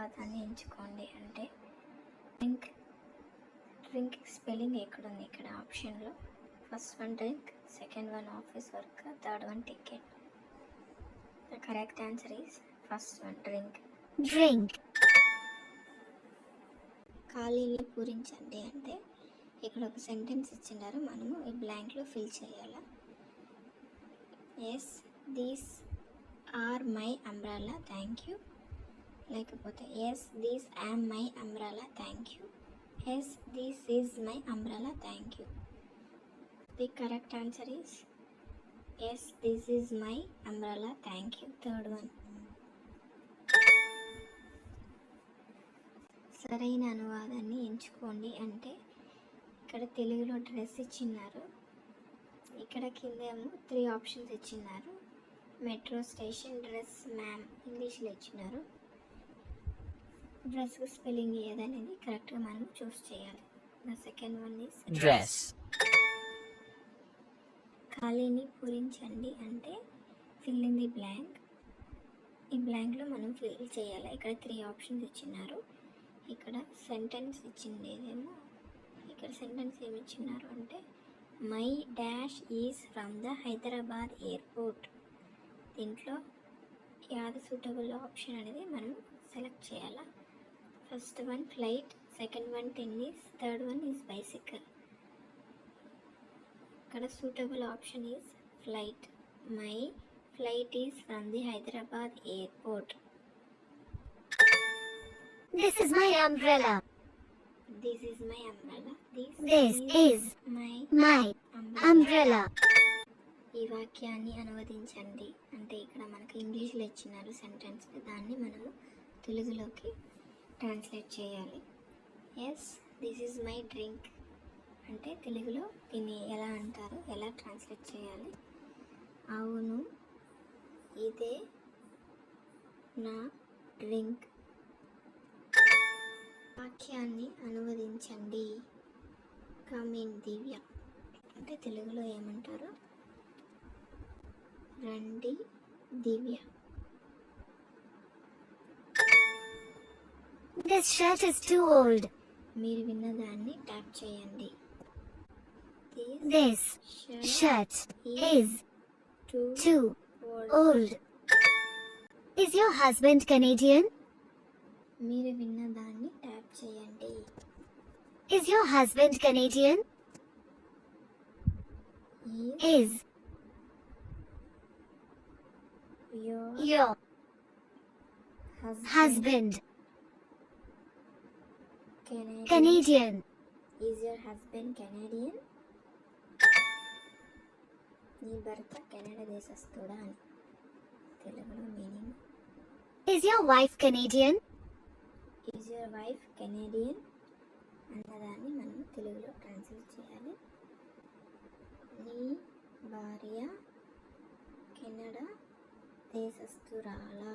అనువాదాన్ని ఎంచుకోండి అంటే drink. Drink spelling ఎక్కడుంది ఇక్కడ ఆప్షన్లో? First one drink, second one office work, third one ticket. The correct answer is first one drink. drink, ఖాళీని పూరించండి అంటే ఇక్కడ ఒక సెంటెన్స్ ఇచ్చినారు, మనము ఈ బ్లాంక్లో ఫిల్ చేయాలా. Yes these are my umbrella thank you, లేకపోతే yes these am my umbrella thank you, yes this is my umbrella thank you. The correct answer is yes this is my umbrella thank you, third one. సరైన అనువాదాన్ని ఎంచుకోండి అంటే ఇక్కడ తెలుగులో dress ఇచ్చిన్నారు, ఇక్కడ కిందేమో 3 ఆప్షన్స్ ఇచ్చినారు. మెట్రో స్టేషన్, డ్రెస్, మ్యామ్ ఇంగ్లీష్లో ఇచ్చినారు. డ్రెస్కి స్పెల్లింగ్ ఏదనేది కరెక్ట్గా మనం చూస్ చేయాలి. The second one is dress, ఖాళీని పూరించండి అంటే ఫిల్ ఇన్ ది బ్లాంక్. ఈ బ్లాంక్లో మనం ఫిల్ చేయాలి. ఇక్కడ 3 ఆప్షన్స్ ఇచ్చినారు. ఇక్కడ సెంటెన్స్ ఇచ్చింది ఏదేమో, ఇక్కడ సెంటెన్స్ ఏమి ఇచ్చినారు అంటే my dash is from the Hyderabad airport. దీంట్లో యాది సూటబుల్ ఆప్షన్ అనేది మనం సెలెక్ట్ చేయాలా. First one flight, second one tennis, third one is bicycle. ఇక్కడ suitable option is flight. My flight is from the Hyderabad airport. this is my umbrella, This is my umbrella. this is my umbrella, ఈ వాక్యాన్ని అనువదించండి అంటే ఇక్కడ మనకు ఇంగ్లీష్లో ఇచ్చినారు sentence, దాన్ని మనము తెలుగులోకి ట్రాన్స్లేట్ చేయాలి. Yes this is my drink అంటే తెలుగులో దీన్ని ఎలా అంటారు, ఎలా ట్రాన్స్లేట్ చేయాలి. అవును ఇదే నా డ్రింక్. వాక్యాన్ని అనువదించండి. కమిన్ దివ్య అంటే తెలుగులో ఏమంటారు, రండి దివ్య. this shirt is too old, మీరు విన్నదాన్ని ట్యాప్ చేయండి. this shirt is too old. is your husband Canadian? మీరు విన్నదాన్ని ట్యాప్ చేయండి. is your husband Canadian? is your husband Canadian? Is your husband Canadian? నీ భర్త కెనడా దేశస్థుడా అని తెలుగులో meaning. is your wife Canadian? Is your wife Canadian అన్నదాన్ని మనం తెలుగులో translate చేయాలి. నీ భార్య కెనడా దేశస్థురాలా.